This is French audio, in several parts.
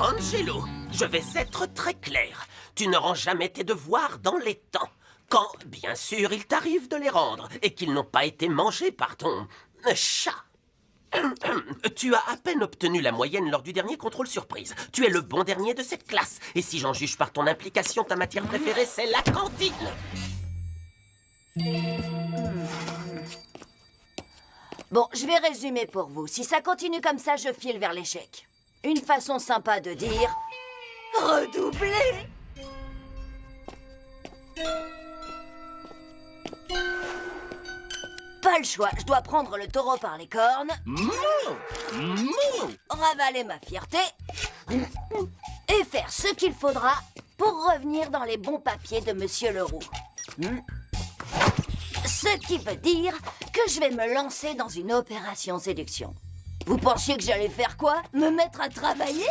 Angelo, je vais être très clair. Tu ne rends jamais tes devoirs dans les temps. Quand, bien sûr, il t'arrive de les rendre et qu'ils n'ont pas été mangés par ton chat. Tu as à peine obtenu la moyenne lors du dernier contrôle surprise. Tu es le bon dernier de cette classe. Et si j'en juge par ton implication, ta matière préférée, c'est la cantine. Bon, je vais résumer pour vous. Si ça continue comme ça, je file vers l'échec. Une façon sympa de dire... redoubler. Pas le choix, je dois prendre le taureau par les cornes, ravaler ma fierté et faire ce qu'il faudra pour revenir dans les bons papiers de Monsieur Leroux. Ce qui veut dire que je vais me lancer dans une opération séduction. Vous pensiez que j'allais faire quoi? Me mettre à travailler?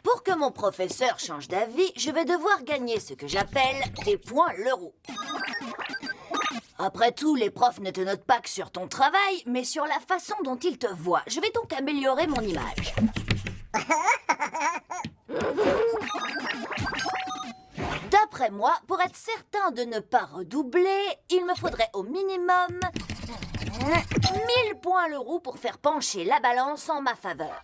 Pour que mon professeur change d'avis, je vais devoir gagner ce que j'appelle des points Leroux. Après tout, les profs ne te notent pas que sur ton travail, mais sur la façon dont ils te voient. Je vais donc améliorer mon image. D'après moi, pour être certain de ne pas redoubler, il me faudrait au minimum 1000 points Leroux pour faire pencher la balance en ma faveur.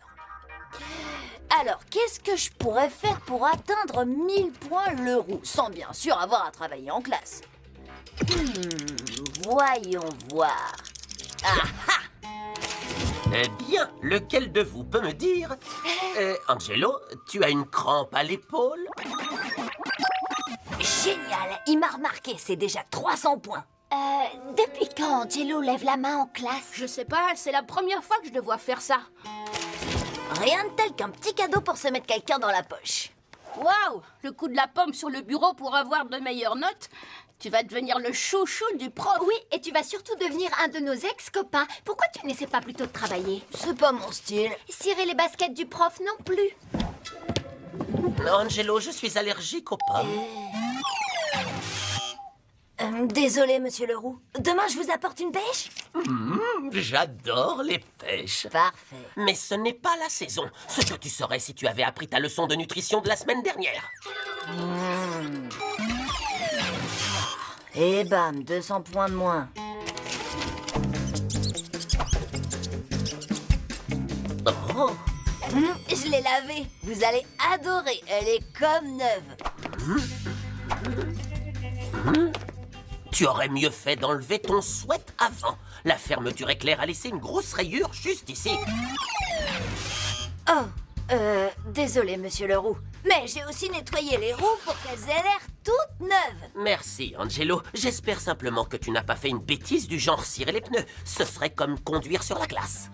Alors, qu'est-ce que je pourrais faire pour atteindre 1000 points Leroux, sans bien sûr avoir à travailler en classe? Voyons voir. Ah ah! Eh bien, lequel de vous peut me dire... Angelo, tu as une crampe à l'épaule? Génial! Il m'a remarqué, c'est déjà 300 points. Depuis quand Angelo lève la main en classe? Je sais pas, c'est la première fois que je le vois faire ça. Rien de tel qu'un petit cadeau pour se mettre quelqu'un dans la poche. Waouh! Le coup de la pomme sur le bureau pour avoir de meilleures notes. Tu vas devenir le chouchou du prof. Oui, et tu vas surtout devenir un de nos ex-copains. Pourquoi tu n'essaies pas plutôt de travailler? C'est pas mon style. Cirer les baskets du prof non plus. Angelo, je suis allergique aux pommes. Désolé, Monsieur Leroux. Demain, je vous apporte une pêche? J'adore les pêches. Parfait. Mais ce n'est pas la saison. Ce que tu saurais si tu avais appris ta leçon de nutrition de la semaine dernière. Et bam, 200 points de moins. Oh, Je l'ai lavée. Vous allez adorer. Elle est comme neuve. tu aurais mieux fait d'enlever ton sweat avant. La fermeture éclair a laissé une grosse rayure juste ici. Oh, désolé, Monsieur Leroux. Mais j'ai aussi nettoyé les roues pour qu'elles aient l'air toutes neuves. Merci, Angelo. J'espère simplement que tu n'as pas fait une bêtise du genre cirer les pneus. Ce serait comme conduire sur la glace.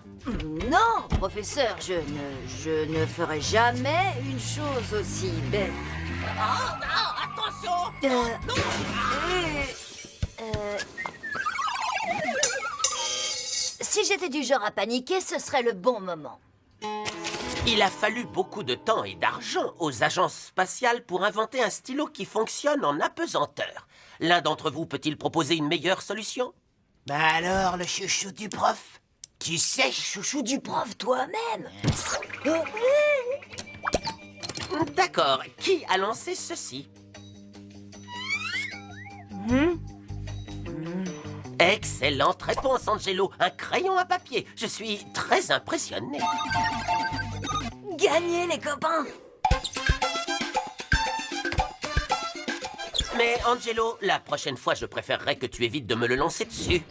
Non, professeur, je ne ferai jamais une chose aussi belle. Oh non, attention! Si j'étais du genre à paniquer, ce serait le bon moment. Il a fallu beaucoup de temps et d'argent aux agences spatiales pour inventer un stylo qui fonctionne en apesanteur. L'un d'entre vous peut-il proposer une meilleure solution? Bah alors, le chouchou du prof? Tu sais, chouchou du prof toi-même. D'accord. Qui a lancé ceci? Excellente réponse, Angelo. Un crayon à papier. Je suis très impressionné. Gagnez, les copains! Mais Angelo, la prochaine fois, je préférerais que tu évites de me le lancer dessus.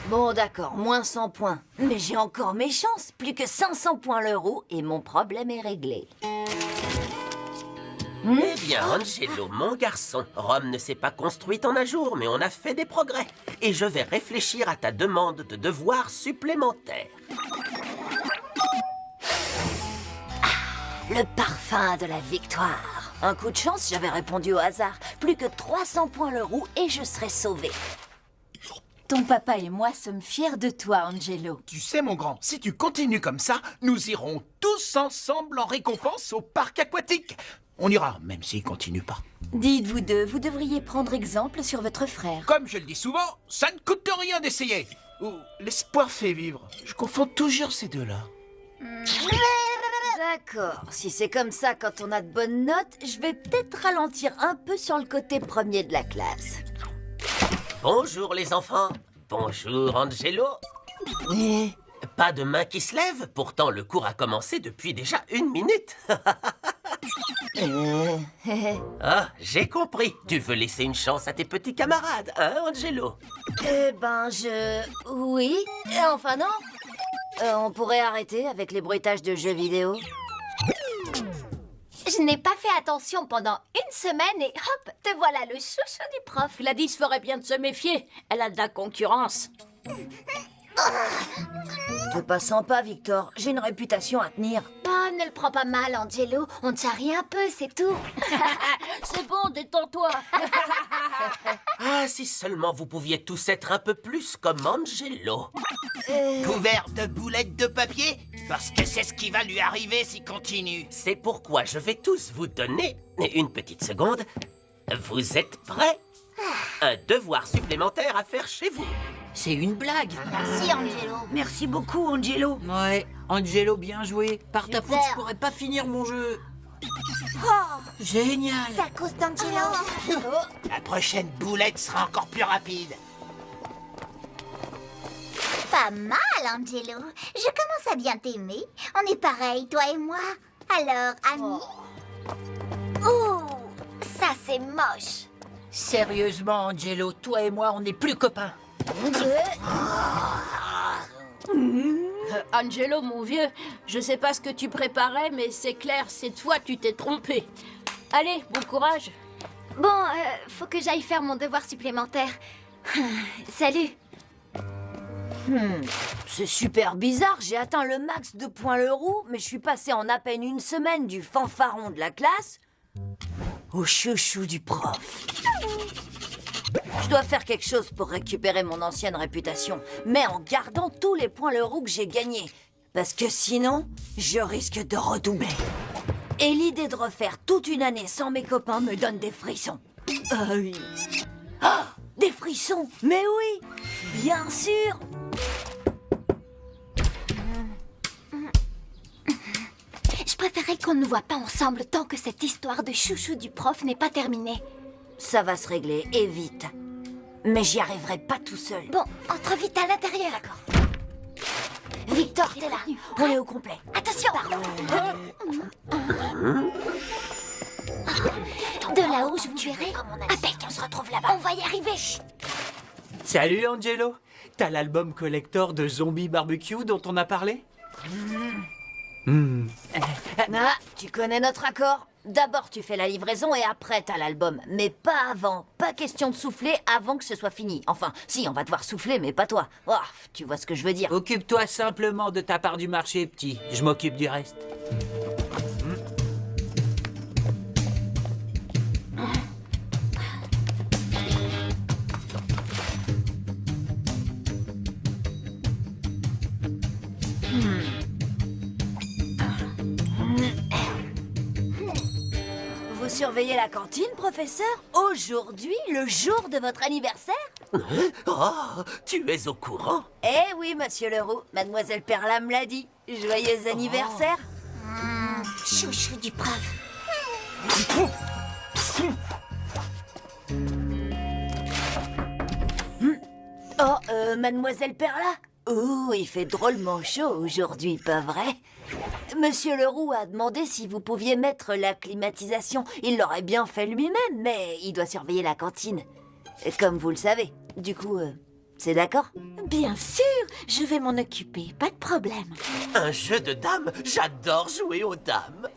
Bon, d'accord, moins 100 points. Mais j'ai encore mes chances. Plus que 500 points l'euro et mon problème est réglé. Eh bien, Angelo, mon garçon, Rome ne s'est pas construite en un jour, mais on a fait des progrès. Et je vais réfléchir à ta demande de devoirs supplémentaires. Le parfum de la victoire. Un coup de chance, j'avais répondu au hasard. Plus que 300 points l'euro et je serais sauvé. Ton papa et moi sommes fiers de toi, Angelo. Tu sais, mon grand, si tu continues comme ça, nous irons tous ensemble en récompense au parc aquatique. On ira, même s'il continue pas. Dites-vous deux, vous devriez prendre exemple sur votre frère. Comme je le dis souvent, ça ne coûte rien d'essayer. ou l'espoir fait vivre. Je confonds toujours ces deux-là. D'accord, si c'est comme ça quand on a de bonnes notes, je vais peut-être ralentir un peu sur le côté premier de la classe. Bonjour les enfants. Bonjour Angelo. Pas de main qui se lève, pourtant le cours a commencé depuis déjà 1 minute. Ah, j'ai compris. Tu veux laisser une chance à tes petits camarades, hein Angelo? Oui, enfin non. On pourrait arrêter avec les bruitages de jeux vidéo. Je n'ai pas fait attention pendant 1 semaine et hop, te voilà le chouchou du prof. Gladys ferait bien de se méfier. Elle a de la concurrence. Te passant pas, Victor. J'ai une réputation à tenir. Oh, ne le prends pas mal, Angelo. On te charrie un peu, c'est tout. C'est bon, détends-toi. Ah, si seulement vous pouviez tous être un peu plus comme Angelo. Couvert de boulettes de papier? Parce que c'est ce qui va lui arriver s'il continue. C'est pourquoi je vais tous vous donner une petite seconde. Vous êtes prêts? Un devoir supplémentaire à faire chez vous. C'est une blague. Merci, Angelo. Merci beaucoup, Angelo. Ouais, Angelo, bien joué. Par ta faute, je pourrais pas finir mon jeu. Génial. C'est à cause d'Angelo. La prochaine boulette sera encore plus rapide. Pas mal, Angelo. Je commence à bien t'aimer. On est pareil, toi et moi. Alors, amis? Oh, ça c'est moche. Sérieusement, Angelo, toi et moi, on n'est plus copains. Angelo, mon vieux, je sais pas ce que tu préparais, mais c'est clair, cette fois, tu t'es trompé. Allez, bon courage. Bon, faut que j'aille faire mon devoir supplémentaire. Salut. C'est super bizarre, j'ai atteint le max de points Leroux, mais je suis passé en à peine 1 semaine du fanfaron de la classe au chouchou du prof. Je dois faire quelque chose pour récupérer mon ancienne réputation, mais en gardant tous les points Leroux que j'ai gagnés. Parce que sinon, je risque de redoubler. Et l'idée de refaire toute une année sans mes copains me donne des frissons. Ah, des frissons? Mais oui, bien sûr. Je préférerais qu'on ne voit pas ensemble tant que cette histoire de chouchou du prof n'est pas terminée. Ça va se régler, et vite. Mais j'y arriverai pas tout seul. Bon, entre vite à l'intérieur. D'accord. Victor, t'es là. On est au complet. Attention. De là-haut, je vous verrai. Impec, on se retrouve là-bas. on va y arriver. Salut Angelo. T'as l'album collector de Zombie Barbecue dont on a parlé? Ah, tu connais notre accord? D'abord, tu fais la livraison et après, t'as l'album. Mais pas avant. Pas question de souffler avant que ce soit fini. Enfin, si, on va devoir souffler, mais pas toi. Oh, tu vois ce que je veux dire. Occupe-toi simplement de ta part du marché, petit. Je m'occupe du reste. Vous surveillez la cantine, professeur? Aujourd'hui, le jour de votre anniversaire? Oh, tu es au courant? Eh oui, monsieur Leroux. Mademoiselle Perla me l'a dit. Joyeux anniversaire. Chouchou du prof. Oh, Mademoiselle Perla? Oh, il fait drôlement chaud aujourd'hui, pas vrai? Monsieur Leroux a demandé si vous pouviez mettre la climatisation. Il l'aurait bien fait lui-même, mais il doit surveiller la cantine. Comme vous le savez. Du coup, c'est d'accord? Bien sûr, je vais m'en occuper, pas de problème. Un jeu de dames? J'adore jouer aux dames.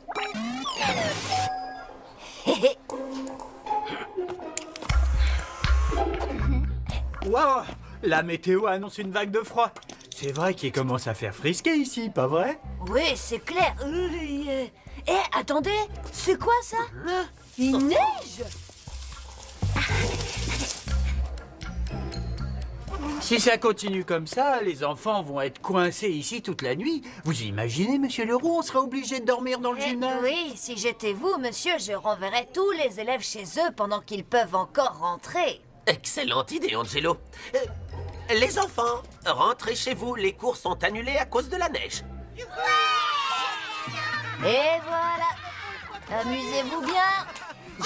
Wow, la météo annonce une vague de froid. C'est vrai qu'il commence à faire frisquer ici, pas vrai? Oui, c'est clair. Attendez, c'est quoi ça? Il neige? Si ça continue comme ça, les enfants vont être coincés ici toute la nuit. Vous imaginez, monsieur Leroux, on sera obligé de dormir dans le gymnase? Oui, si j'étais vous, monsieur, je renverrais tous les élèves chez eux pendant qu'ils peuvent encore rentrer. Excellente idée, Angelo. Les enfants, rentrez chez vous, les cours sont annulés à cause de la neige. Et voilà. Amusez-vous bien.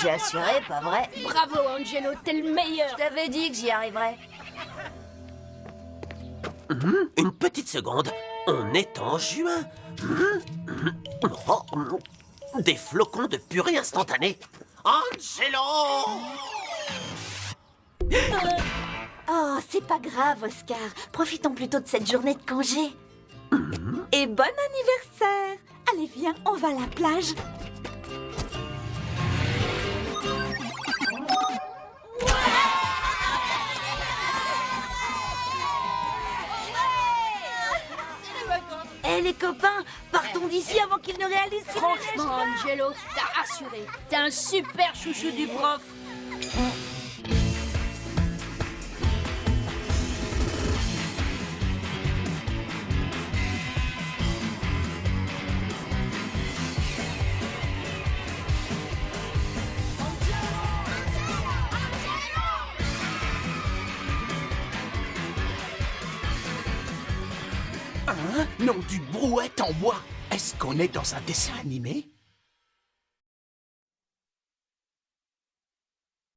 J'ai assuré, pas vrai? Bravo, Angelo, t'es le meilleur. Je t'avais dit que j'y arriverais. Une petite seconde, on est en juin. Oh, des flocons de purée instantanée. Angelo! Oh, c'est pas grave, Oscar. Profitons plutôt de cette journée de congé. Et bon anniversaire. Allez, viens, on va à la plage. Eh les copains, partons d'ici avant qu'ils ne réalisent qu'il ne neige Franchement, pas. Angelo, t'as assuré. T'es un super chouchou du prof. Hein? Non, d'une brouette en bois. Est-ce qu'on est dans un dessin animé?